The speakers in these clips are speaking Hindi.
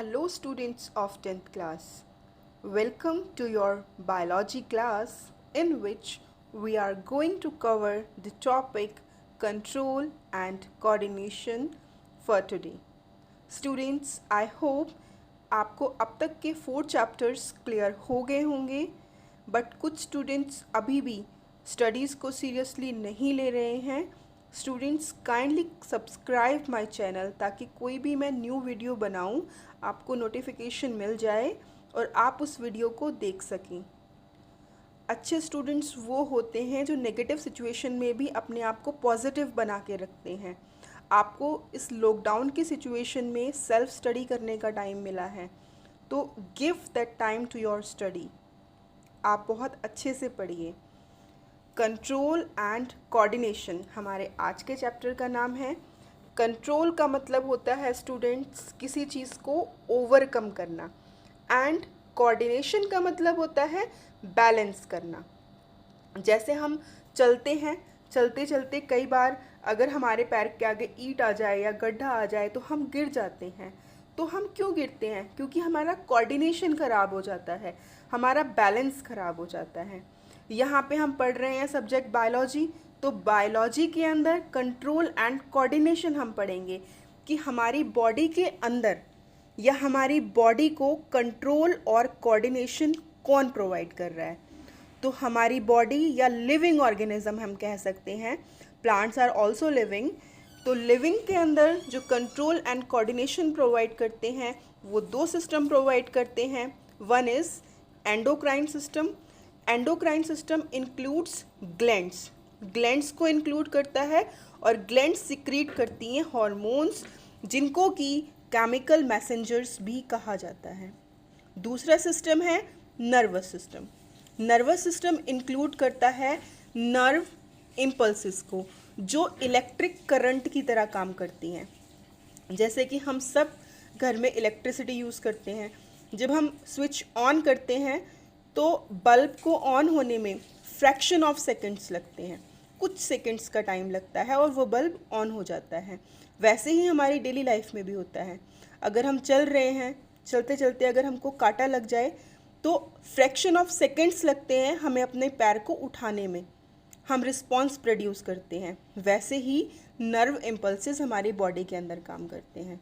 Hello students of 10th class. Welcome to your biology class in which we are going to cover the topic control and coordination for today. Students, I hope आपको अब तक के 4 चैप्टर्स क्लियर हो गए होंगे, बट कुछ स्टूडेंट्स अभी भी स्टडीज़ को सीरियसली नहीं ले रहे हैं. Students kindly subscribe my channel ताकि कोई भी मैं न्यू वीडियो बनाऊं आपको नोटिफिकेशन मिल जाए और आप उस वीडियो को देख सकें. अच्छे स्टूडेंट्स वो होते हैं जो नेगेटिव सिचुएशन में भी अपने आप को पॉजिटिव बना के रखते हैं. आपको इस लॉकडाउन की सिचुएशन में सेल्फ स्टडी करने का टाइम मिला है, तो give that time to your study. आप बहुत अच्छे से पढ़िए. कंट्रोल एंड कोऑर्डिनेशन हमारे आज के चैप्टर का नाम है. कंट्रोल का मतलब होता है स्टूडेंट्स किसी चीज़ को ओवरकम करना, एंड कोऑर्डिनेशन का मतलब होता है बैलेंस करना. जैसे हम चलते हैं, चलते चलते कई बार अगर हमारे पैर के आगे ईंट आ जाए या गड्ढा आ जाए तो हम गिर जाते हैं. तो हम क्यों गिरते हैं? क्योंकि हमारा कोऑर्डिनेशन ख़राब हो जाता है, हमारा बैलेंस ख़राब हो जाता है. यहाँ पे हम पढ़ रहे हैं सब्जेक्ट बायोलॉजी, तो बायोलॉजी के अंदर कंट्रोल एंड कोऑर्डिनेशन हम पढ़ेंगे कि हमारी बॉडी के अंदर या हमारी बॉडी को कंट्रोल और कोऑर्डिनेशन कौन प्रोवाइड कर रहा है. तो हमारी बॉडी या लिविंग ऑर्गेनिज्म हम कह सकते हैं, प्लांट्स आर ऑल्सो लिविंग. तो लिविंग के अंदर जो कंट्रोल एंड कोऑर्डिनेशन प्रोवाइड करते हैं वो 2 सिस्टम प्रोवाइड करते हैं. One is endocrine system. Endocrine system includes glands. Glands को इंक्लूड करता है और ग्लैंड्स सिक्रीट करती हैं हॉर्मोन्स जिनको कि केमिकल मैसेंजर्स भी कहा जाता है. दूसरा सिस्टम है nervous system. Nervous system include करता है नर्व इम्पल्सिस को जो इलेक्ट्रिक करंट की तरह काम करती हैं. जैसे कि हम सब घर में इलेक्ट्रिसिटी यूज़ करते हैं. जब हम स्विच ऑन करते हैं तो बल्ब को ऑन होने में फ्रैक्शन ऑफ सेकंड्स लगते हैं, कुछ सेकंड्स का टाइम लगता है और वो बल्ब ऑन हो जाता है. वैसे ही हमारी डेली लाइफ में भी होता है. अगर हम चल रहे हैं, चलते चलते अगर हमको कांटा लग जाए तो फ्रैक्शन ऑफ सेकंड्स लगते हैं हमें अपने पैर को उठाने में, हम रिस्पॉन्स प्रोड्यूस करते हैं. वैसे ही नर्व इम्पल्सेस हमारी बॉडी के अंदर काम करते हैं.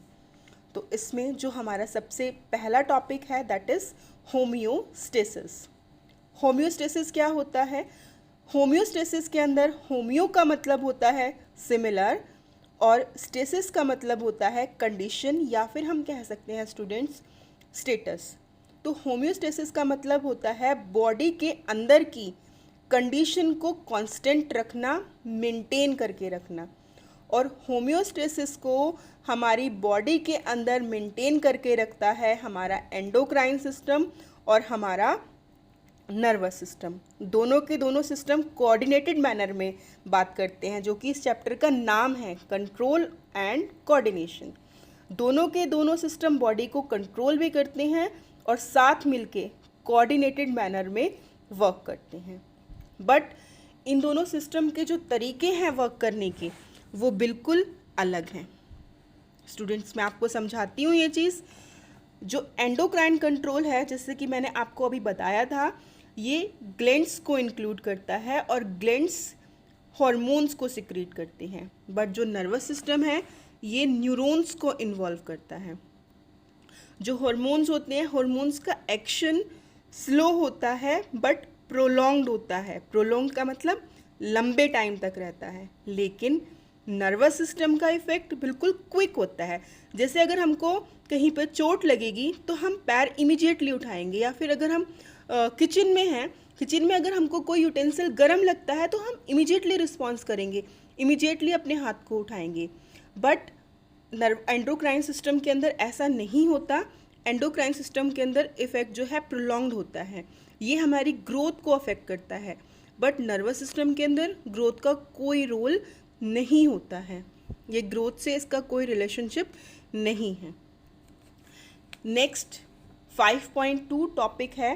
तो इसमें जो हमारा सबसे पहला टॉपिक है दैट इज़ होम्योस्टेसिस. होम्योस्टेसिस क्या होता है? होम्योस्टेसिस के अंदर होम्यो का मतलब होता है सिमिलर और स्टेसिस का मतलब होता है कंडीशन या फिर हम कह सकते हैं स्टूडेंट्स स्टेटस. तो होम्योस्टेसिस का मतलब होता है बॉडी के अंदर की कंडीशन को कांस्टेंट रखना, मेंटेन करके रखना. और होम्योस्टेसिस को हमारी बॉडी के अंदर मेंटेन करके रखता है हमारा एंडोक्राइन सिस्टम और हमारा नर्वस सिस्टम. दोनों के दोनों सिस्टम कोऑर्डिनेटेड मैनर में बात करते हैं, जो कि इस चैप्टर का नाम है कंट्रोल एंड कोऑर्डिनेशन. दोनों के दोनों सिस्टम बॉडी को कंट्रोल भी करते हैं और साथ मिलके कोऑर्डिनेटेड मैनर में वर्क करते हैं. बट इन दोनों सिस्टम के जो तरीके हैं वर्क करने के वो बिल्कुल अलग हैं. स्टूडेंट्स, मैं आपको समझाती हूँ ये चीज़. जो एंडोक्राइन कंट्रोल है, जैसे कि मैंने आपको अभी बताया था, ये ग्लैंड्स को इंक्लूड करता है और ग्लैंड्स हॉर्मोन्स को सिक्रीट करते हैं. बट जो नर्वस सिस्टम है ये न्यूरॉन्स को इन्वॉल्व करता है. जो हॉर्मोन्स होते हैं, हॉर्मोन्स का एक्शन स्लो होता है बट प्रोलॉन्ग्ड होता है. प्रोलॉन्ग्ड का मतलब लंबे टाइम तक रहता है. लेकिन नर्वस सिस्टम का इफ़ेक्ट बिल्कुल क्विक होता है. जैसे अगर हमको कहीं पर चोट लगेगी तो हम पैर इमीडिएटली उठाएंगे, या फिर अगर हम किचन में हैं, किचन में अगर हमको कोई यूटेंसिल गर्म लगता है तो हम इमीडिएटली रिस्पॉन्स करेंगे, इमीडिएटली अपने हाथ को उठाएंगे. बट एंडोक्राइन सिस्टम के अंदर ऐसा नहीं होता. एंडोक्राइन सिस्टम के अंदर इफ़ेक्ट जो है प्रोलॉन्ग्ड होता है. ये हमारी ग्रोथ को अफेक्ट करता है. बट नर्वस सिस्टम के अंदर ग्रोथ का कोई रोल नहीं होता है. ये ग्रोथ से इसका कोई रिलेशनशिप नहीं है. नेक्स्ट 5.2 टॉपिक है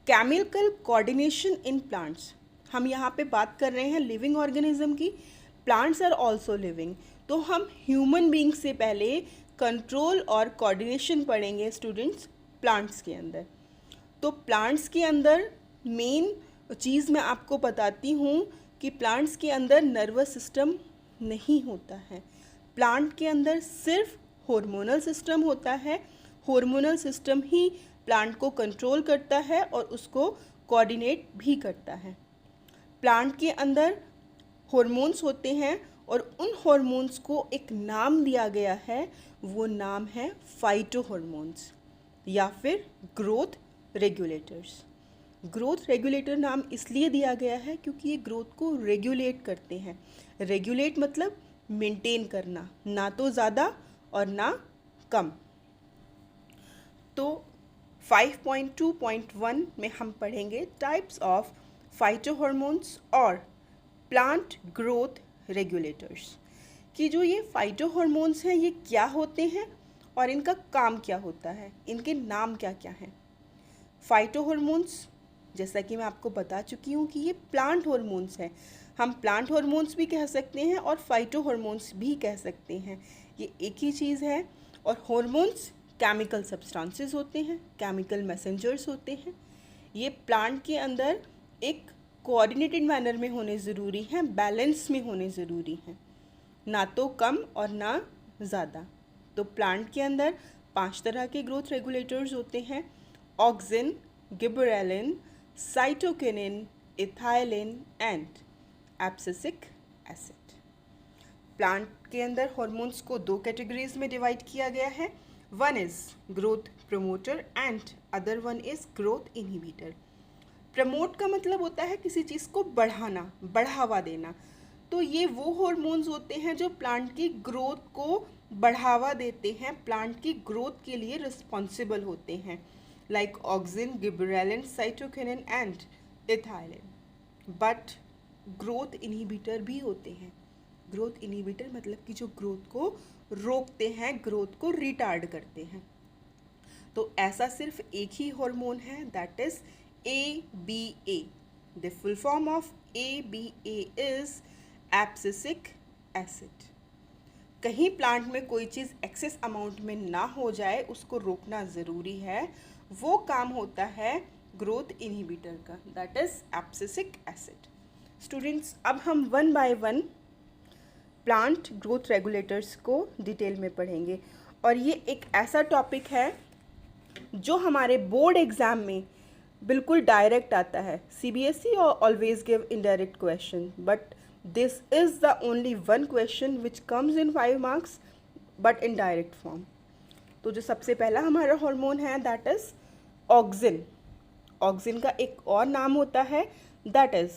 केमिकल कोऑर्डिनेशन इन प्लांट्स. हम यहाँ पे बात कर रहे हैं लिविंग ऑर्गेनिज्म की. Plants are also living. तो हम ह्यूमन बींग से पहले कंट्रोल और कोऑर्डिनेशन पढ़ेंगे स्टूडेंट्स प्लांट्स के अंदर। तो प्लांट्स के अंदर मेन चीज़ मैं आपको बताती हूँ कि प्लांट्स के अंदर नर्वस सिस्टम नहीं होता है। प्लांट के अंदर सिर्फ हार्मोनल सिस्टम होता है। हार्मोनल सिस्टम ही प्लांट को कंट्रोल करता है और उसको कोऑर्डिनेट भी करता है। प्लांट के अंदर हार्मोन्स होते हैं और उन हार्मोन्स को एक नाम दिया गया है, वो नाम है फाइटोहार्मोन्स या फिर ग्रोथ रेगुलेटर्स। ग्रोथ रेगुलेटर नाम इसलिए दिया गया है क्योंकि ये ग्रोथ को रेगुलेट करते हैं। रेगुलेट मतलब मेंटेन करना, ना तो ज़्यादा और ना कम। तो 5.2.1 में हम पढ़ेंगे टाइप्स ऑफ फाइटोहार्मोन्स और प्लांट ग्रोथ रेगुलेटर्स कि जो ये फाइटोहार्मोन्स हैं ये क्या होते हैं और इनका काम क्या होता है, इनके नाम क्या क्या हैं। फाइटोहार्मोन्स जैसा कि मैं आपको बता चुकी हूँ कि ये प्लांट हार्मोन्स हैं। हम प्लांट हार्मोन्स भी कह सकते हैं और फाइटोहार्मोन्स भी कह सकते हैं, ये एक ही चीज़ है। और हार्मोन्स केमिकल सब्सटेंसेस होते हैं, केमिकल मैसेंजर्स होते हैं। ये प्लांट के अंदर एक कोऑर्डिनेटेड मैनर में होने ज़रूरी हैं, बैलेंस में होने ज़रूरी हैं, ना तो कम और ना ज़्यादा। तो प्लांट के अंदर 5 तरह के ग्रोथ रेगुलेटर्स होते हैं: auxin, gibberellin, cytokinin, ethylene and abscisic acid. Plant के अंदर हार्मोन्स को 2 कैटेगरीज में डिवाइड किया गया है। One is growth promoter and other one is growth inhibitor. Promote का मतलब होता है किसी चीज़ को बढ़ाना, बढ़ावा देना। तो ये वो हार्मोन्स होते हैं जो प्लांट की ग्रोथ को बढ़ावा देते हैं, प्लांट की ग्रोथ के लिए रिस्पॉन्सिबल होते हैं, like auxin, gibberellin, cytokinin and ethylene. But growth inhibitor भी होते हैं। ग्रोथ इनहिबिटर मतलब कि जो ग्रोथ को रोकते हैं, ग्रोथ को रिटार्ड करते हैं। तो ऐसा सिर्फ एक ही हार्मोन है, that is ABA. The full form of ABA is abscisic acid. कहीं प्लांट में कोई चीज़ एक्सेस अमाउंट में ना हो जाए, उसको रोकना ज़रूरी है, वो काम होता है ग्रोथ इनहिबिटर का, that is abscisic acid. Students, अब हम 1 बाय 1 प्लांट ग्रोथ रेगुलेटर्स को डिटेल में पढ़ेंगे। और ये एक ऐसा टॉपिक है जो हमारे बोर्ड एग्ज़ाम में बिल्कुल डायरेक्ट आता है। CBSE और always give indirect question, but this is the only one question which comes in 5 marks but in direct form. तो जो सबसे पहला हमारा हार्मोन है दैट इज़ ऑक्सिन। ऑक्सिन का एक और नाम होता है that is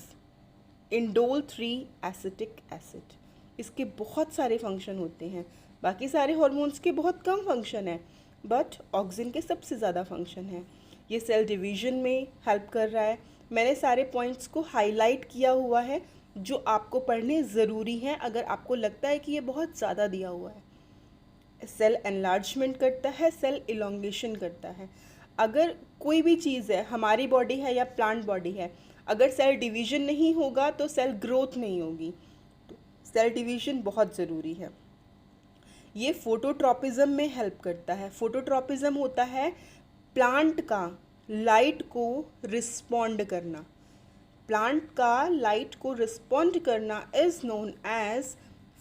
indole 3 acetic acid. इसके बहुत सारे फंक्शन होते हैं, बाकी सारे हार्मोन्स के बहुत कम फंक्शन है, बट ऑक्सिन के सबसे ज़्यादा फंक्शन है। ये सेल डिवीजन में हेल्प कर रहा है। मैंने सारे पॉइंट्स को हाईलाइट किया हुआ है जो आपको पढ़ने ज़रूरी हैं अगर आपको लगता है कि ये बहुत ज़्यादा दिया हुआ है। सेल एनलार्जमेंट करता है, सेल इलोंगेशन करता है। अगर कोई भी चीज़ है, हमारी बॉडी है या प्लांट बॉडी है, अगर सेल डिवीजन नहीं होगा तो सेल ग्रोथ नहीं होगी। तो सेल डिवीजन बहुत ज़रूरी है। ये फोटोट्रॉपिज्म में हेल्प करता है। फोटोट्रॉपिज्म होता है प्लांट का लाइट को रिस्पॉन्ड करना। प्लांट का लाइट को रिस्पॉन्ड करना इज नोन एज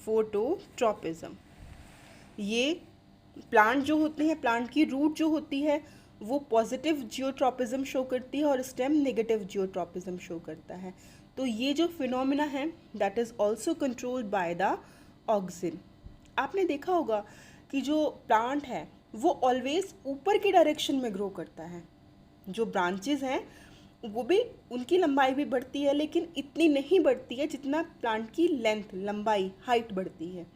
फोटोट्रॉपिज्म। ये प्लांट जो होते हैं, प्लांट की रूट जो होती है वो पॉजिटिव जियोट्रॉपिज्म शो करती है और स्टेम नेगेटिव जियोट्रॉपिज्म शो करता है। तो ये जो फिनोमिना है that is also controlled by the auxin. आपने देखा होगा कि जो प्लांट है वो ऑलवेज ऊपर की डायरेक्शन में ग्रो करता है। जो ब्रांचेस हैं वो भी, उनकी लंबाई भी बढ़ती है, लेकिन इतनी नहीं बढ़ती है जितना प्लांट की लेंथ, लंबाई, हाइट बढ़ती है।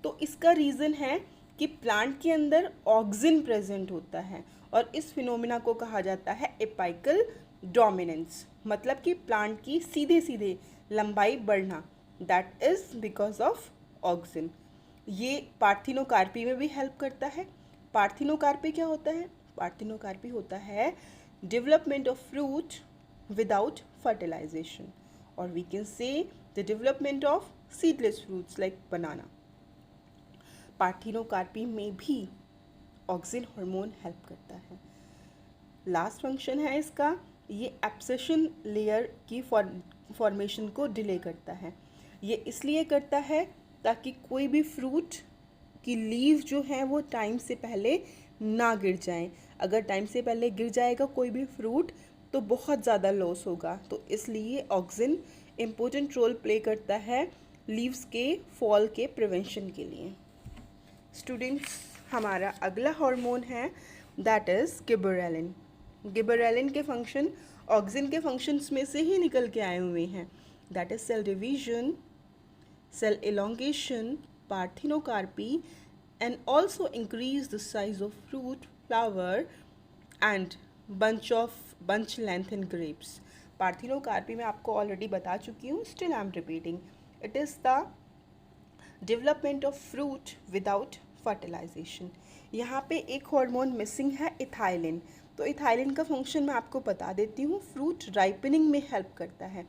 तो इसका रीज़न है कि प्लांट के अंदर ऑक्सिन प्रेजेंट होता है और इस फिनोमिना को कहा जाता है एपाइकल डोमिनेंस, मतलब कि प्लांट की सीधे सीधे लंबाई बढ़ना, that is because of auxin. ये पार्थिनोकार्पी में भी हेल्प करता है। पार्थिनोकार्पी क्या होता है? पार्थिनोकार्पी होता है development of fruit without fertilisation, और we can say the development of seedless fruits like banana. Parthenocarpy में भी ऑक्सिन हार्मोन हेल्प करता है। लास्ट फंक्शन है इसका, ये एब्सेशन लेयर की फॉर्मेशन को डिले करता है। ये इसलिए करता है ताकि कोई भी फ्रूट की लीव जो है वो टाइम से पहले ना गिर जाएं। अगर टाइम से पहले गिर जाएगा कोई भी फ्रूट तो बहुत ज़्यादा लॉस होगा, तो इसलिए ऑक्सिन इम्पोर्टेंट रोल प्ले करता है लीव्स के फॉल के प्रिवेंशन के लिए। स्टूडेंट्स, हमारा अगला हार्मोन है दैट इज़ गिबरेलिन। गिबरेलिन के फंक्शन ऑक्सिन के फंक्शंस में से ही निकल के आए हुए हैं, that is cell division, cell elongation, parthenocarpy, and also increase the size of fruit, flower and bunch length in grapes. Parthenocarpy में आपको ऑलरेडी बता चुकी हूँ, still I am repeating, it is the development of fruit without fertilisation. यहाँ पे एक हार्मोन मिसिंग है, इथाइलिन। तो इथाइलिन का फंक्शन मैं आपको बता देती हूँ, फ्रूट राइपनिंग में हेल्प करता है,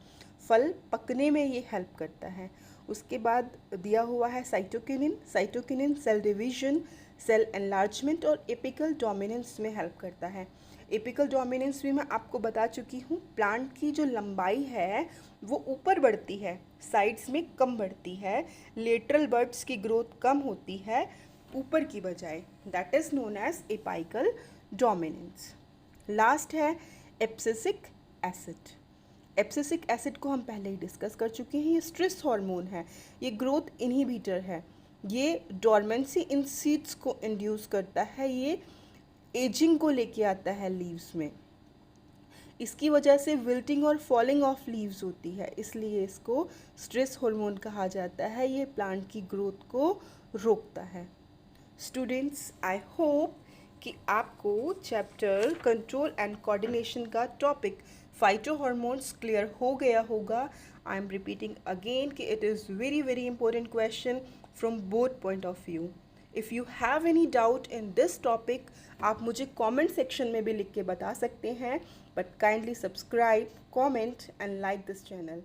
फल पकने में ये हेल्प करता है। उसके बाद दिया हुआ है cytokinin. Cytokinin cell division, cell enlargement और एपिकल डोमिनेंस में हेल्प करता है। एपिकल डोमिनेंस भी मैं आपको बता चुकी हूँ, प्लांट की जो लंबाई है वो ऊपर बढ़ती है, साइड्स में कम बढ़ती है, लेटरल बर्ड्स की ग्रोथ कम होती है ऊपर की बजाय, that is known as apical dominance. Last है एब्सिसिक एसिड। एब्सिसिक एसिड को हम पहले ही डिस्कस कर चुके हैं, ये स्ट्रेस हार्मोन है, ये ग्रोथ इनहिबिटर है, ये डोरमेंसी इन सीड्स को इंड्यूस करता है, ये एजिंग को लेके आता है लीव्स में, इसकी वजह से विल्टिंग और फॉलिंग ऑफ लीव्स होती है, इसलिए इसको स्ट्रेस हार्मोन कहा जाता है। ये प्लांट की ग्रोथ को रोकता है। स्टूडेंट्स, आई होप कि आपको चैप्टर कंट्रोल एंड कोऑर्डिनेशन का टॉपिक फाइटो हार्मोन्स क्लियर हो गया होगा। आई एम रिपीटिंग अगेन कि it is very important question from both point of view. If you have any doubt in this topic, आप मुझे कमेंट सेक्शन में भी लिख के बता सकते हैं, but kindly subscribe, comment and like this channel.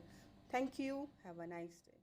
Thank you, have a nice day.